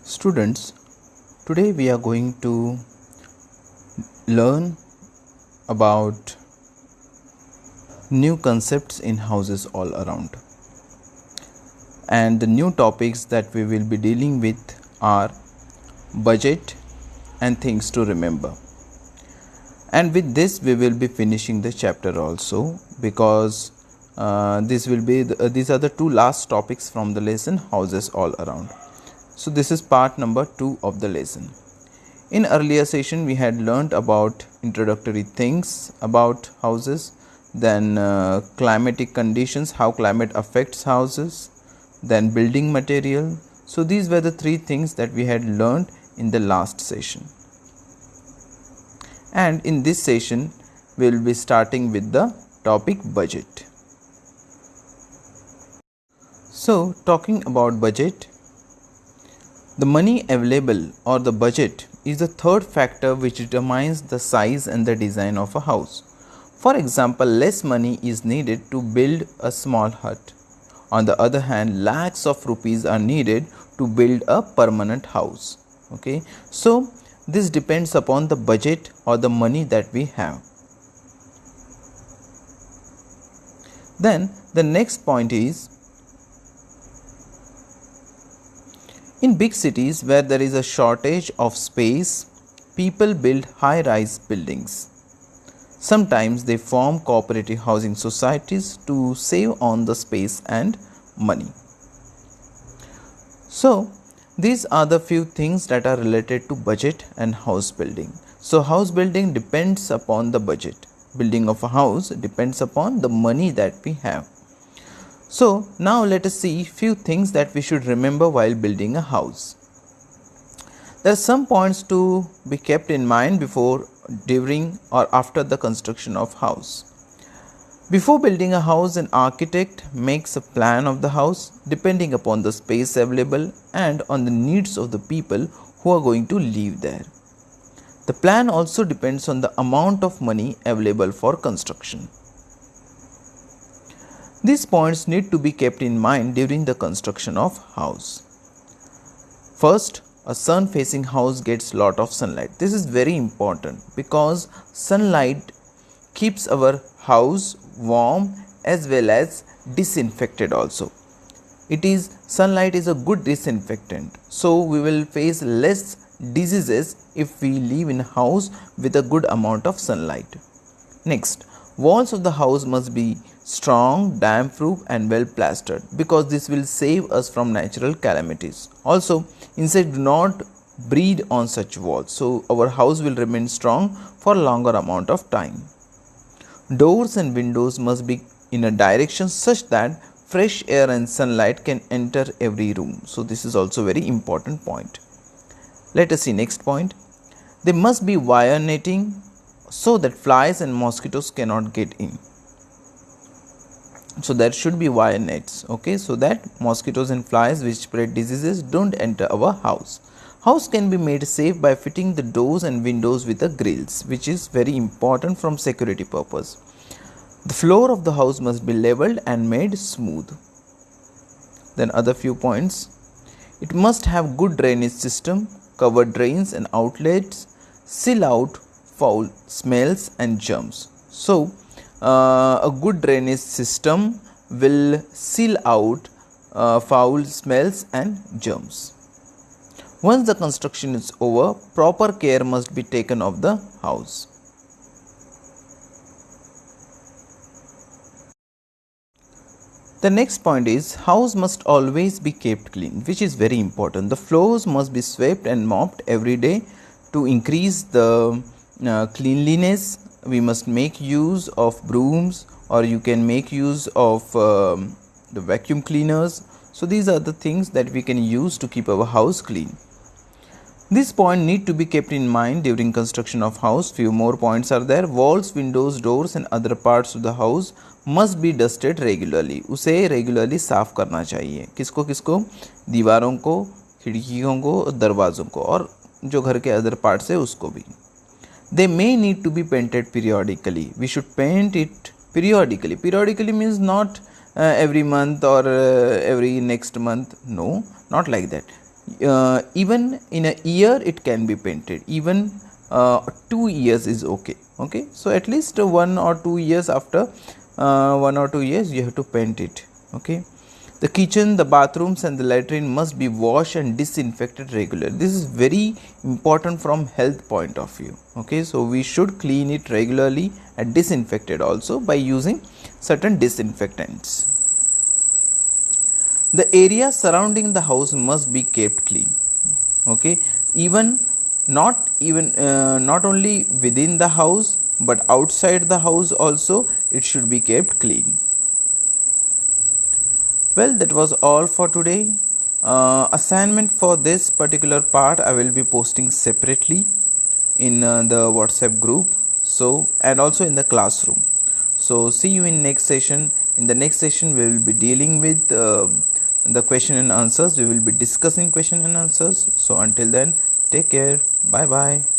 Students, today we are going to learn about new concepts in houses all around. And the new topics that we will be dealing with are budget and things to remember. And with this we will be finishing the chapter also, because these are the two last topics from the lesson houses all around. So this is part number 2 of the lesson. In earlier session we had learnt about introductory things about houses, then climatic conditions, how climate affects houses, then building material. So these were the 3 things that we had learnt in the last session. And in this session we will be starting with the topic budget. So talking about budget, the money available or the budget is the third factor which determines the size and the design of a house. For example, less money is needed to build a small hut. On the other hand, lakhs of rupees are needed to build a permanent house. Okay, so this depends upon the budget or the money that we have. Then the next point is, in big cities where there is a shortage of space, people build high-rise buildings. Sometimes they form cooperative housing societies to save on the space and money. So these are the few things that are related to budget and house building. So house building depends upon the budget. Building of a house depends upon the money that we have. So now let us see few things that we should remember while building a house. There are some points to be kept in mind before, during or after the construction of house. Before building a house, an architect makes a plan of the house depending upon the space available and on the needs of the people who are going to live there. The plan also depends on the amount of money available for construction. These points need to be kept in mind during the construction of house. First, a sun facing house gets lot of sunlight. This is very important because sunlight keeps our house warm as well as disinfected also. Sunlight is a good disinfectant, so we will face less diseases if we live in a house with a good amount of sunlight. Next, walls of the house must be strong, damp proof and well plastered, because this will save us from natural calamities. Also, insects do not breed on such walls, so our house will remain strong for a longer amount of time. Doors and windows must be in a direction such that fresh air and sunlight can enter every room. So this is also very important point. Let us see next point. There must be wire netting so that flies and mosquitoes cannot get in. So there should be wire nets, okay, so that mosquitoes and flies which spread diseases don't enter our house. House can be made safe by fitting the doors and windows with the grills, which is very important from security purpose. The floor of the house must be leveled and made smooth. Then other few points. It must have good drainage system, covered drains and outlets, seal out foul smells and germs. So a good drainage system will seal out foul smells and germs. Once the construction is over, proper care must be taken of the house. The next point is, house must always be kept clean, which is very important. The floors must be swept and mopped every day to increase the cleanliness. We must make use of brooms, or you can make use of the vacuum cleaners. So these are the things that we can use to keep our house clean. This point need to be kept in mind during construction of house. Few more points are there. Walls, windows, doors and other parts of the house must be dusted regularly. उसे regularly साफ करना चाहिए. किसको किसको? दीवारों को, खिड़कियों को, दरवाज़ों को, और जो घर के other parts है उसको भी. They may need to be painted periodically. We should paint it periodically. Periodically means not every month or every next month. No, not like that. Even in a year it can be painted, even 2 years is okay. So at least 1 or 2 years, after 1 or 2 years you have to paint it. The kitchen, the bathrooms and the latrine must be washed and disinfected regularly. This is very important from health point of view. So we should clean it regularly and disinfect it also by using certain disinfectants. The area surrounding the house must be kept clean. Even not only within the house, but outside the house also it should be kept clean. Well, that was all for today. Assignment for this particular part I will be posting separately in the WhatsApp group, so, and also in the classroom. So see you in next session. In the next session we will be dealing with the question and answers. We will be discussing question and answers. So until then, take care. Bye bye.